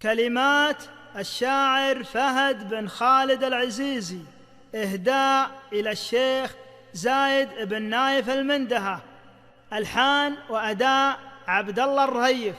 كلمات الشاعر فهد بن خالد العزيزي، إهداء إلى الشيخ زايد بن نايف المندهة، ألحان وأداء عبد الله الرهيف.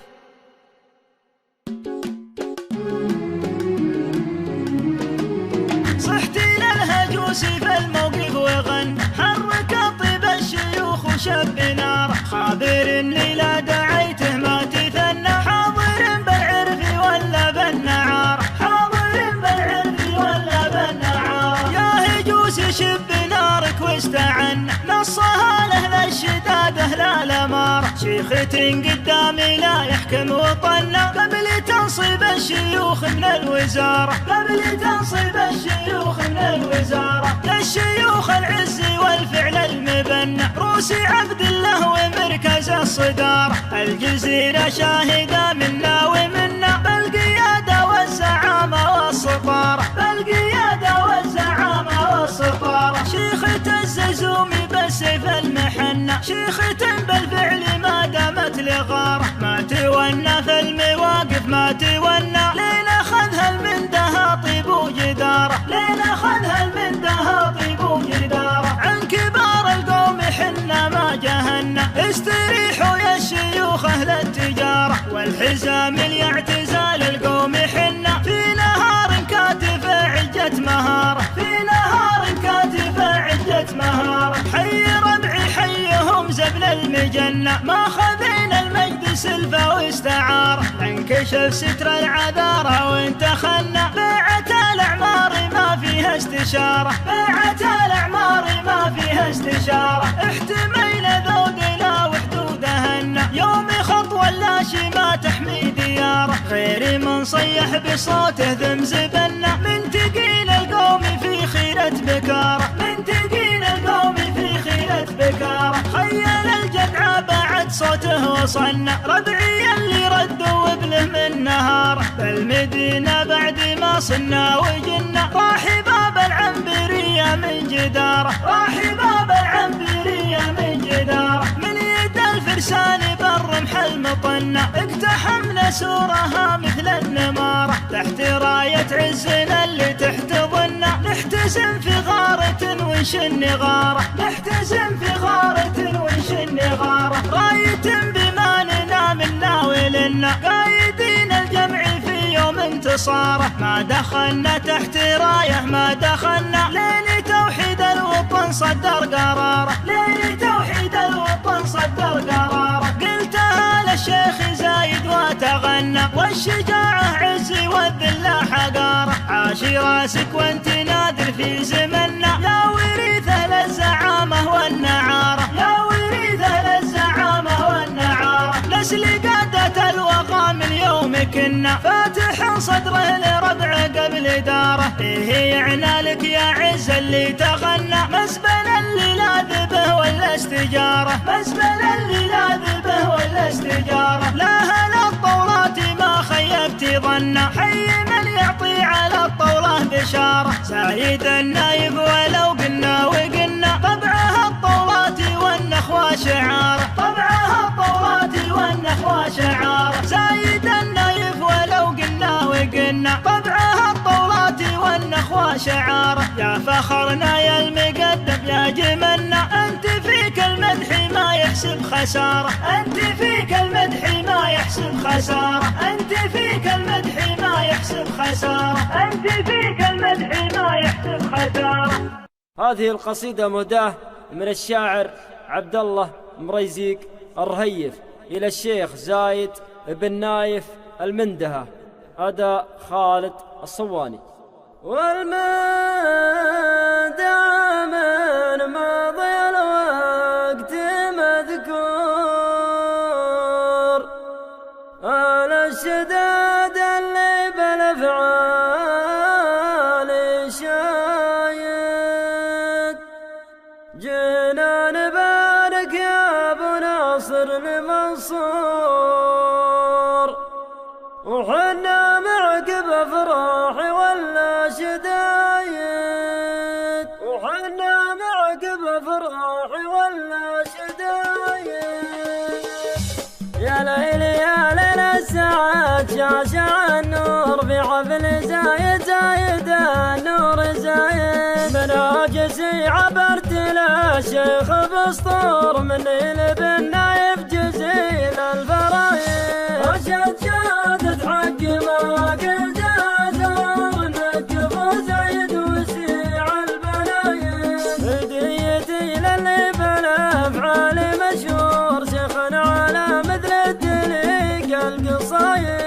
صحت للهجوس في الموقف وغن، حرك طيب الشيوخ وشب نار، خابر اني لا دعيته ما تثنى، حاضر بالعرف ولا بالنعار، حاضر بالعرف ولا بالنعار. يا هجوس شب نارك واستعن، نصها لاهل الشداده لا الامار، شيخة قدامي لا يحكم وطنا، قبل تنصيب الشيوخ من الوزاره، قبل تنصيب الشيوخ من الوزاره، للشيوخ العز والفعل المبنى، روسي عبد الله ومركز الصداره، الجزيره شاهده منا ومنا، بالقياده والزعامه والسطاره، بالقياده والزعامه والسطاره. شيخة الززومي بالسيف المحنه، شيخة بالفعل ما دامت لغاره، ما تونى في المواقف ما تونى، لين اخذها المندهة طيب وجداره، لين اخذها المندهة طيب وجداره. عن كبار القوم حنا ما جهنا، استريحوا يا الشيوخ اهل التجاره، والحزام الاعتزال القوم حنا، في نهار كاتف عجة مهاره، في نهار كاتف عجة مهاره. حي ربعي حيهم زبل المجنة، ما خذينا المجد سلفة واستعاره، انكشف ستر العذارى وانتخلنا، بيعة الاعمار ما فيها استشاره، بيعة الاعمار ما فيها استشاره. احتمينا ذودنا وحدودهن، يوم خطوة اللاشي ما تحمي دياره، غير من صيح بصوته ذم زبنا، من تقيل القوم في خيرة بكاره، من تقيل القوم في خيرة بكاره. خيل الجدع بعد صوته وصلنا، ربعي اللي ردوا وبله من نهار، بالمدينة بعد ما صلنا وجنا، راح باب العنبرية من جداره، راح باب العنبرية من جداره. من يد الفرسان بالرمح المطنة، اقتحمنا سورها مثل النمارة، تحت راية عزنا اللي تحتضنا، نحتزم في غارة ونشن غارة، نحتزم في غارة ونشن غارة. راية بما ننام الناولنا، قايدين الجمع في يوم انتصاره، ما دخلنا تحت راية ما دخلنا، لين توحيد الوطن صدر قراره، لين توحيد الوطن صدر قراره. قلتها للشيخ زايد وتغنى، والشجاعة عزي والذلة حقاره، عاشي راسك وانت نادر في زمننا، يا وريث للزعامة والنعارة، يا وريث للزعامة والنعارة. نسل قادة الوغى من يوم كنا، فاتح صدره لربع قبل داره، إيه يعنى لك يا عز اللي تغنى، مسبل اللي لاذ به ولا استجاره، مسبل اللي لاذ به ولا استجاره. لا هل الطولات ما خيبت ظنا، حي من يعطي على الطولة بشاره، زايد النايف ولو قلنا وقلنا، طبعها الطولات والنخوة شعاره، طبعها الطولات والنخوة شعاره. زايد النايف ولو قلنا وقلنا، طبعها الطولات والنخوة شعاره. يا فخرنا يا المقدم يا جملنا، انت فيك المدح ما يحسب خساره، انت فيك المدح ما يحسب خساره، انت فيك المدح ما يحسب خساره، انت فيك المدح ما يحسب خساره. هذه القصيدة مهداة من الشاعر عبد الله مريزيق الرهيف إلى الشيخ زايد بن نايف المندهة، أداء خالد الصواني. والمندى من ماضي الوقت مذكور، على الشداد اللي بالافعال شايد، جينا نبارك يا ابو ناصر المنصور، وحنا معك بافراح ولا شدايد، وحنا معك بافراح ولا شدايد. يا ليل يا ليل الساعات شاشع النور في حفل زايد زايد النور زايد بناجسي عبرت للشيخ بسطور مني لبنايف جزيل الفرايد رشد شادت حق ما قلت ازور نكف زايد وسيع البلايد هديتي للي بالافعال مشهور شيخنا على مثل الدليق القصايد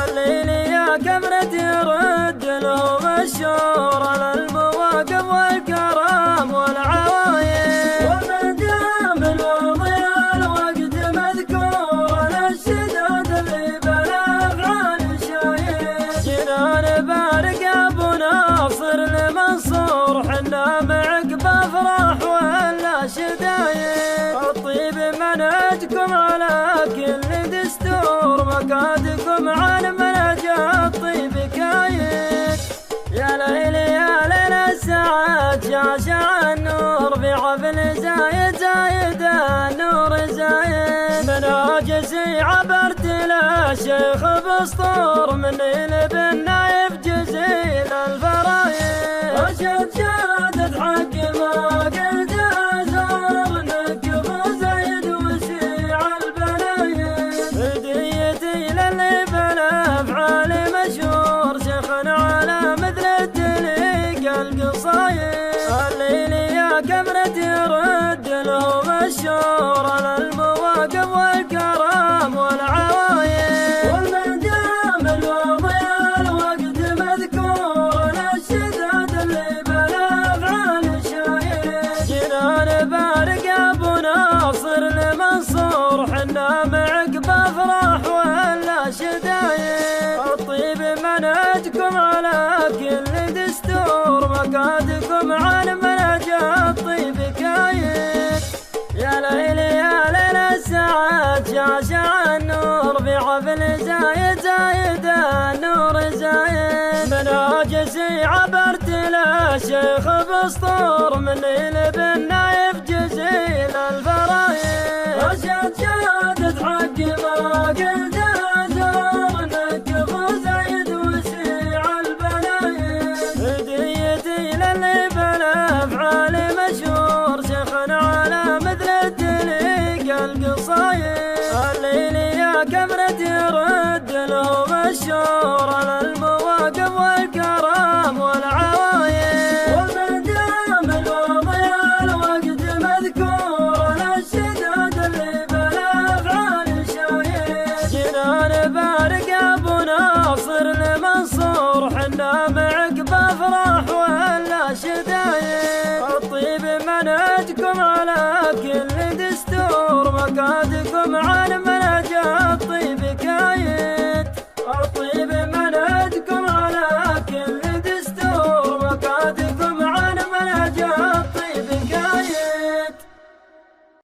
الليل يا كبرة يرد لهم الشور على المواقف والكرام والعوايد ومن دام الوضع الوقت مذكور على الشداد اللي بالافعال شايد جنان بارك ابو ناصر المنصور حنا معك بافراح ولا شدايد الطيب منهجكم على كل دستور مقادكم على منهج الطيب كايد يا ليل يا ليل السعاد شاشع النور في حفل زايد زايد النور زايد مناجسي عبرت للشيخ بسطور مني لبنايف جزيل الفرايد رشد شادت حق ما قلت ازور نكف زايد وسيع البلايد هديتي للي بالافعال مشهور شيخنا على مثل الدليق القصايد الليل يا كبرة يرد لهم الشور على المواقف والكرام والعوايد ومن دام الوضع الوقت مذكور على الشداد اللي بالافعال شايد جنان بارك ابو ناصر المنصور حنا معك بافراح ولا شدايد الطيب منهجكم على كل دستور مقادكم على منهج الطيب كايد يا ليل يا ليل السعاد شاشع النور في حفل زايد زايد النور زايد مناجسي عبرت للشيخ بسطور مني لبنايف جزيل الفرايد رشد شادت حق ما قلت ازور نكف زايد وسيع البلايد هديتي للي بالافعال مشهور شيخنا على مثل الدليق القصايد الليل يا كبرة يرد لهم الشور على المواقف والكرام والعوايد ومن دام الوضع الوقت مذكور على الشداد اللي بالافعال شايد جنان بارك ابو ناصر المنصور حنا معك بافراح ولا شدايد الطيب منهجكم على كل دستور مقادكم على